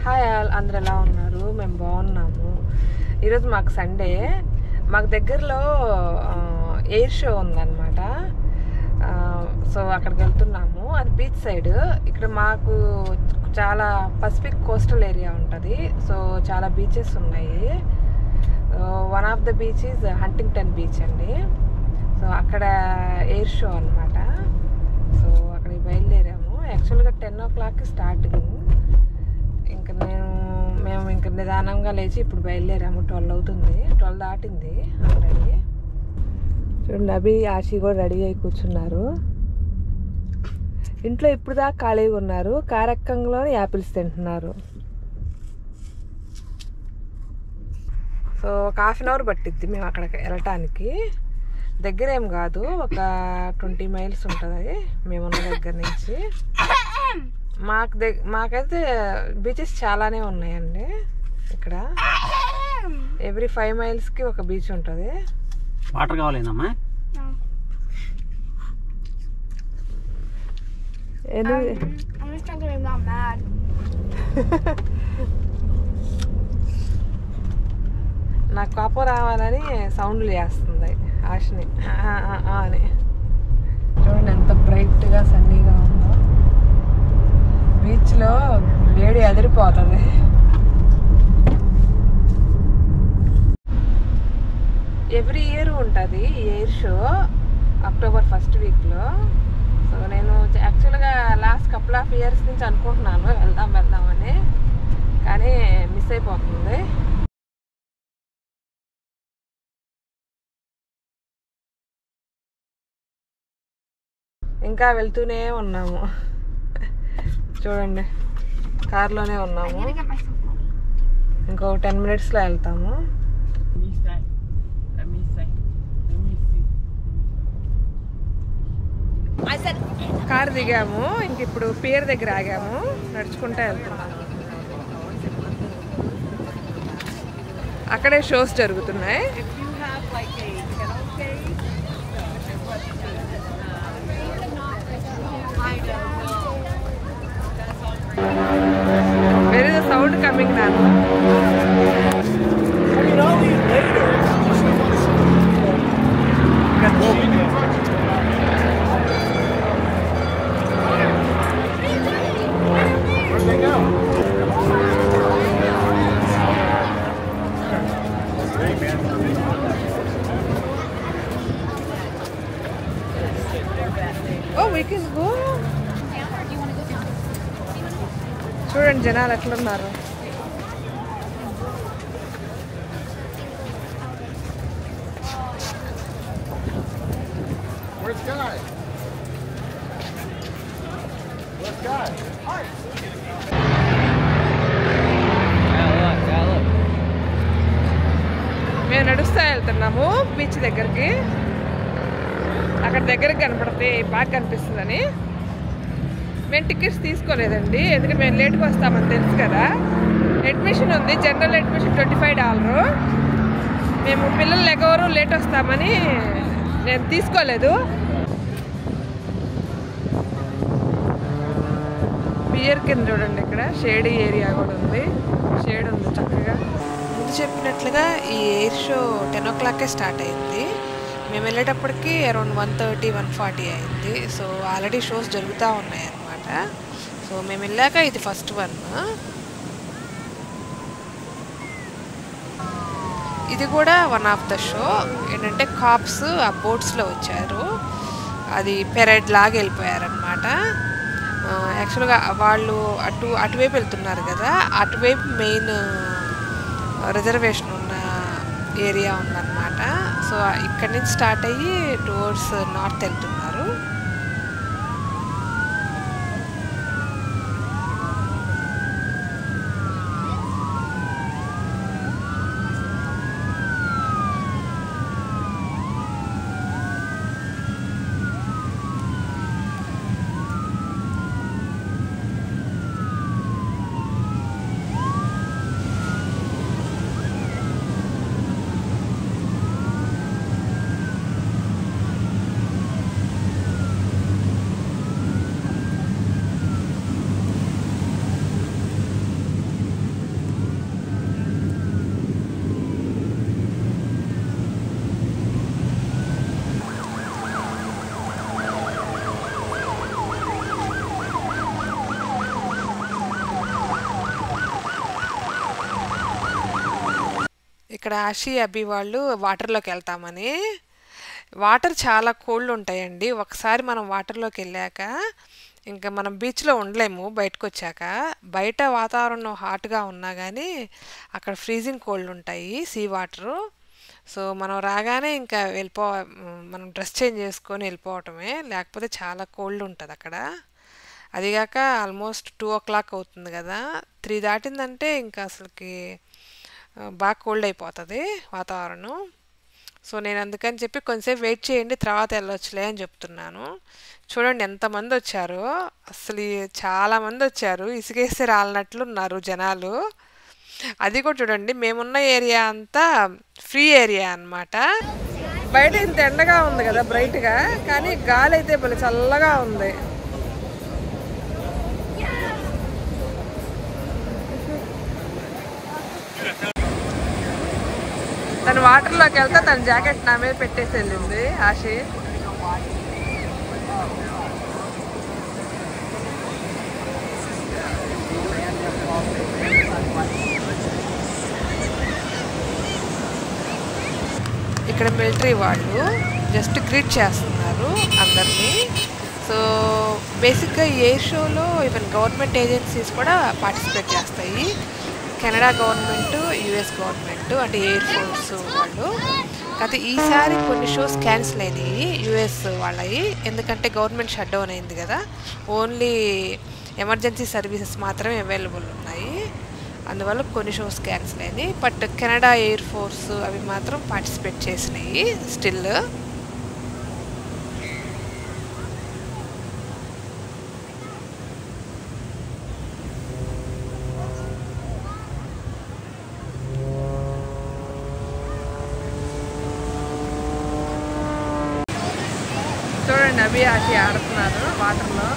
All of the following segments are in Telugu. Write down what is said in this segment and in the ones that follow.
హాయ్ ఆల్, అందరు ఎలా ఉన్నారు? మేము బాగున్నాము. ఈరోజు మాకు సండే. మాకు దగ్గరలో ఎయిర్ షో ఉందన్నమాట. సో అక్కడికి వెళ్తున్నాము. అది బీచ్ సైడ్. ఇక్కడ మాకు చాలా పసిఫిక్ కోస్టల్ ఏరియా ఉంటుంది. సో చాలా బీచెస్ ఉన్నాయి. One of the beach is Huntington beach అండి. సో అక్కడ ఎయిర్ షో అనమాట. సో అక్కడికి బయలుదేరాము. యాక్చువల్గా 10 o'clock స్టార్టింగ్. ఇంకా మేము ఇంకా నిదానంగా లేచి ఇప్పుడు బయలుదేరాము. 12 అవుతుంది. 12 దాటింది ఆల్రెడీ. చూడండి, అభి ఆశి కూడా రెడీ అయి కూర్చున్నారు. ఇంట్లో ఇప్పుడు దాకా ఖాళీగా ఉన్నారు. కారెక్కంలోనే యాపిల్స్ తింటున్నారు. సో ఒక 1/2 hour పట్టిద్ది మేము అక్కడికి వెళ్ళటానికి. దగ్గరేం కాదు, ఒక 20 miles ఉంటుంది మేమున్న దగ్గర నుంచి. మాకైతే బీచెస్ చాలానే ఉన్నాయండి ఇక్కడ. ఎవ్రీ 5 milesకి ఒక బీచ్ ఉంటుంది. వాటర్ కావాలేనమ్మా? నాకు కోపం రావాలని సౌండ్లు చేస్తుంది ఆశని అని. చూడండి ఎంత బ్రైట్గా సన్నీగా ఉందో. బీచ్లో వేడి అదిరిపోతుంది. ఎవ్రీ ఇయర్ ఉంటుంది ఈ ఎయిర్ షో October 1st weekలో. సో నేను యాక్చువల్గా లాస్ట్ couple of years నుంచి అనుకుంటున్నాను వెళ్దామని, కానీ మిస్ అయిపోతుంది. ఇంకా వెళ్తూనే ఉన్నాము. చూడండి, కార్లోనే ఉన్నాము. ఇంకో 10 minutesలో వెళ్తాము. కార్ దిగాము. ఇంక ఇప్పుడు పియర్ దగ్గర ఆగాము. నడుచుకుంటూ వెళ్తున్నాము. అక్కడే షోస్ జరుగుతున్నాయి. Where is the sound coming now? Where'd they go? Hey, man. Oh, we can go. చూడండి జనాలు ఎట్లున్నారు. Where's Guy? Where's Guy? Hi. మేము నడుస్తూ వెళ్తున్నాము బీచ్ దగ్గరికి. అక్కడ దగ్గరికి కనపడితే బాగా కనిపిస్తుందని. మేము టికెట్స్ తీసుకోలేదండి, ఎందుకంటే మేము లేట్గా వస్తామని తెలుసు కదా. అడ్మిషన్ ఉంది, జనరల్ అడ్మిషన్ $25. మేము పిల్లలు ఎగవరు లేట్ వస్తామని నేను తీసుకోలేదు. పియర్ కింద చూడండి, ఇక్కడ షేడీ ఏరియా కూడా ఉంది. షేడ్ ఉంది చక్కగా. ముందు చెప్పినట్లుగా ఈ ఎయిర్ షో 10 o'clock స్టార్ట్ అయింది. మేము వెళ్ళేటప్పటికి అరౌండ్ 1:30, 1:40 అయింది. సో ఆల్రెడీ షోస్ జరుగుతూ ఉన్నాయి అన్నమాట. సో మేము వెళ్ళాక ఇది ఫస్ట్ వన్. ఇది కూడా వన్ ఆఫ్ ద షో. ఏంటంటే కాప్స్ ఆ బోట్స్లో వచ్చారు. అది పెరేడ్ లాగా వెళ్ళిపోయారనమాట. యాక్చువల్గా వాళ్ళు అటువైపు వెళ్తున్నారు కదా, అటువైపు మెయిన్ రిజర్వేషన్ ఉన్న ఏరియా ఉందన్నమాట. సో ఇక్కడి నుంచి స్టార్ట్ అయ్యి టువర్డ్స్ నార్త్ వెళ్తున్నారు. ఇక్కడ ఆషి అభి వాళ్ళు వాటర్లోకి వెళ్తామని. వాటర్ చాలా కోల్డ్ ఉంటాయండి. ఒకసారి మనం వాటర్లోకి వెళ్ళాక ఇంకా మనం బీచ్లో ఉండలేము. బయటకు వచ్చాక బయట వాతావరణం హాట్గా ఉన్నా కానీ అక్కడ ఫ్రీజింగ్ కోల్డ్ ఉంటాయి సీ వాటరు. సో మనం రాగానే ఇంకా మనం డ్రెస్ చేంజ్ చేసుకొని వెళ్ళిపోవటమే, లేకపోతే చాలా కోల్డ్ ఉంటుంది అక్కడ. అదిగాక ఆల్మోస్ట్ 2 o'clock అవుతుంది కదా, 3 దాటిందంటే ఇంకా అసలుకి బాగా కోల్డ్ అయిపోతుంది వాతావరణం. సో నేను అందుకని చెప్పి కొంచెంసేపు వెయిట్ చేయండి, తర్వాత వెళ్ళొచ్చులే అని చెప్తున్నాను. చూడండి ఎంతమంది వచ్చారో, అసలు చాలామంది వచ్చారు, ఇసుకేసి రాలినట్లున్నారు జనాలు. అది కూడా చూడండి, మేమున్న ఏరియా అంతా ఫ్రీ ఏరియా అన్నమాట. బయట ఇంత ఎండగా ఉంది కదా బ్రైట్గా, కానీ గాలి అయితే భలే చల్లగా ఉంది. తను వాటర్లోకి వెళ్తే తన జాకెట్ నా మీద పెట్టేసి వెళ్ళింది ఆషి. ఇక్కడ మిలిటరీ వాళ్ళు జస్ట్ గ్రీట్ చేస్తున్నారు అందరినీ. సో బేసిక్గా ఈ ఎయిర్ షోలో ఈవెన్ గవర్నమెంట్ ఏజెన్సీస్ కూడా పార్టిసిపేట్ చేస్తాయి. కెనడా గవర్నమెంట్, యుఎస్ గవర్నమెంట్ అంటే ఎయిర్ ఫోర్స్ వాళ్ళు. కాకపోతే ఈసారి కొన్ని షోస్ క్యాన్సిల్ అయినాయి యుఎస్ వాళ్ళవి, ఎందుకంటే గవర్నమెంట్ షట్ డౌన్ అయింది కదా. ఓన్లీ ఎమర్జెన్సీ సర్వీసెస్ మాత్రమే అవైలబుల్ ఉన్నాయి, అందువల్ల కొన్ని షోస్ క్యాన్సిల్ అయినాయి. బట్ కెనడా ఎయిర్ ఫోర్స్ అవి మాత్రం పార్టిసిపేట్ చేసినాయి స్టిల్. చూడండి అభి ఆషి ఆడుతున్నారు వాటర్లో.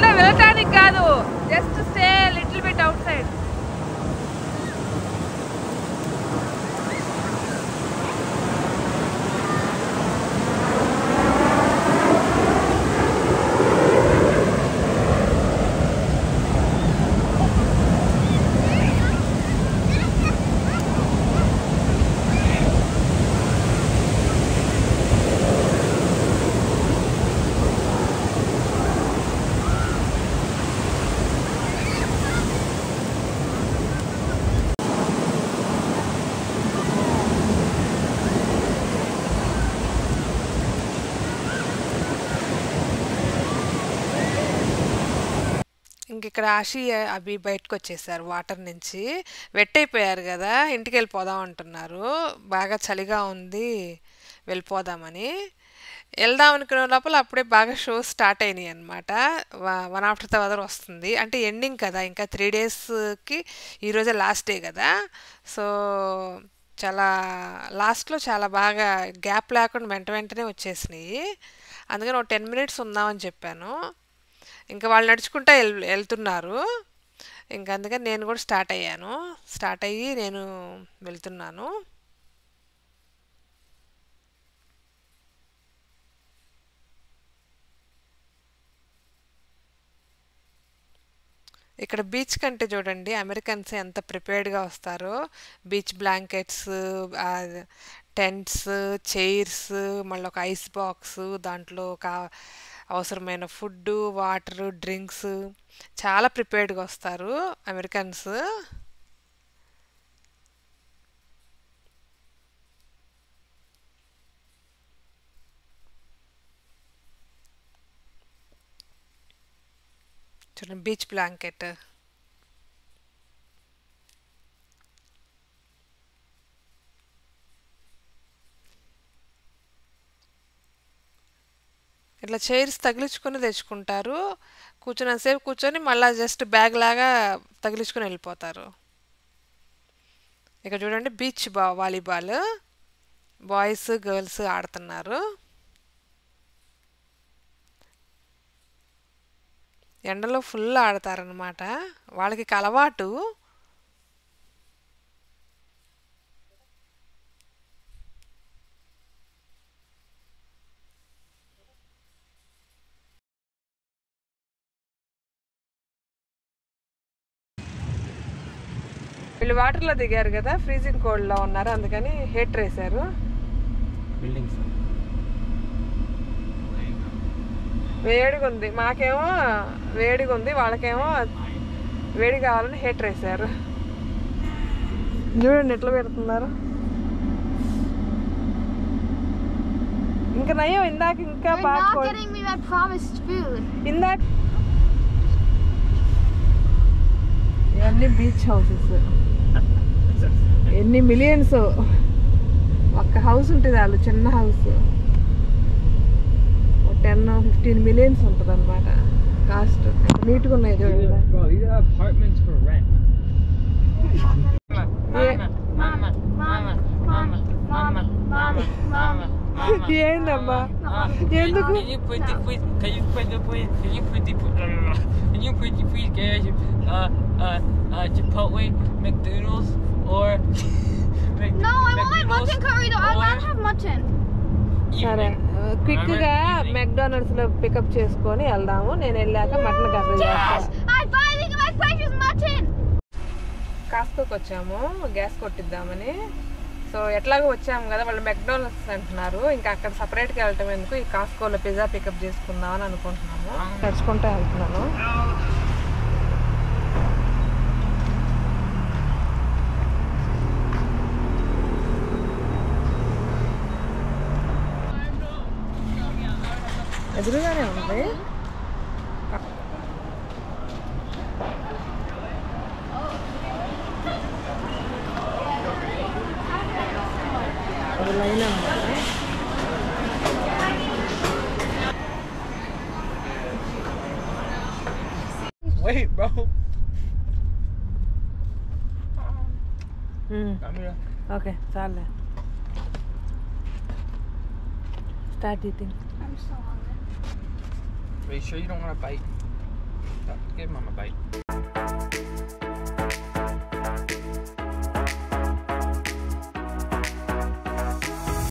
వెళ్ళటానికి కాదు, just stay little bit out side. ఇంక ఇక్కడ ఆషి అవి బయటకు వచ్చేసారు వాటర్ నుంచి. వెట్ అయిపోయారు కదా, ఇంటికి వెళ్ళిపోదాం అంటున్నారు. బాగా చలిగా ఉంది, వెళ్ళిపోదామని. వెళ్దాం అనుకునే లోపల అప్పుడే బాగా షోస్ స్టార్ట్ అయినాయి అనమాట. వన్ ఆఫ్టర్ ద అదర్ వస్తుంది. అంటే ఎండింగ్ కదా, ఇంకా 3 డేస్కి ఈరోజే లాస్ట్ డే కదా. సో చాలా లాస్ట్లో చాలా బాగా గ్యాప్ లేకుండా వెంటనే వచ్చేసినాయి. అందుకని ఒక 10 మినిట్స్ ఉందామని చెప్పాను. ఇంకా వాళ్ళు నడుచుకుంటా వెళ్తున్నారు. ఇంకా అందుకని నేను కూడా స్టార్ట్ అయ్యి నేను వెళ్తున్నాను. ఇక్కడ బీచ్ కంటే చూడండి అమెరికన్స్ ఎంత ప్రిపేర్డ్గా వస్తారో. బీచ్ బ్లాంకెట్స్, టెంట్స్, చైర్స్, మళ్ళీ ఒక ఐస్ బాక్స్, దాంట్లో ఒక అవసరమైన ఫుడ్, వాటర్, డ్రింక్స్ చాలా ప్రిపేర్డ్గా వస్తారు అమెరికన్స్. చూడండి బీచ్ బ్లాంకెట్. ఇట్లా చైర్స్ తగిలించుకొని తెచ్చుకుంటారు. కూర్చున్నంతసేపు కూర్చొని మళ్ళీ జస్ట్ బ్యాగ్ లాగా తగిలించుకొని వెళ్ళిపోతారు. ఇక్కడ చూడండి బీచ్ వాలీబాల్ బాయ్స్ గర్ల్స్ ఆడుతున్నారు. ఎండలో ఫుల్ ఆడతారనమాట, వాళ్ళకి అలవాటు. వీళ్ళు వాటర్లో దిగారు కదా, ఫ్రీజింగ్ కోల్డ్లో ఉన్నారు, అందుకని హీటర్ వేశారు. బిల్డింగ్స్ వేడిగా ఉంది, మాకేమో వేడిగా ఉంది, వాళ్ళకేమో వేడి కావాలని హీటర్ వేశారు. చూడండి ఎట్లా పెడుతున్నారు. ఇంకా నయ్యం ఇందాక ఇంకా బాగా ఇందాక ఇవన్నీ బీచ్ హౌసెస్. ఎన్ని మిలియన్స్ ఒక్క హౌస్ ఉంటుంది, వాళ్ళు చిన్న హౌస్ 10-15 మిలియన్స్ ఉంటుంది అనమాట కాస్ట్. నీట్గా ఉన్నాయి చూడండి. ఏందమ్మా ఎందుకు Chipotle, McDonald's, or No, I want my mutton curry though. I'd rather have mutton. సరే క్విక్గా మెక్డానల్డ్స్ లో పికప్ చేసుకొని వెళ్దాము. నేను వెళ్ళాక మటన్ కర్రీ చేస్తాను. కాస్కోకి వచ్చాము గ్యాస్ కొట్టిద్దామని. సో ఎట్లాగో వచ్చాము కదా, వాళ్ళు మెక్డానల్డ్స్ అంటున్నారు. ఇంకా అక్కడ సపరేట్గా వెళ్ళటం ఎందుకు, ఈ కాస్కోలో పిజ్జా పికప్ చేసుకుందామని అనుకుంటున్నాము. నడుచుకుంటూ వెళ్తున్నాను. ఎదురుగానే ఉంది. అది లైన్ అన్నమాట. wait, bro. ఓకే చాలే. Start eating. I'm so hungry. Are you sure you don't want to bite? Give mum a bite.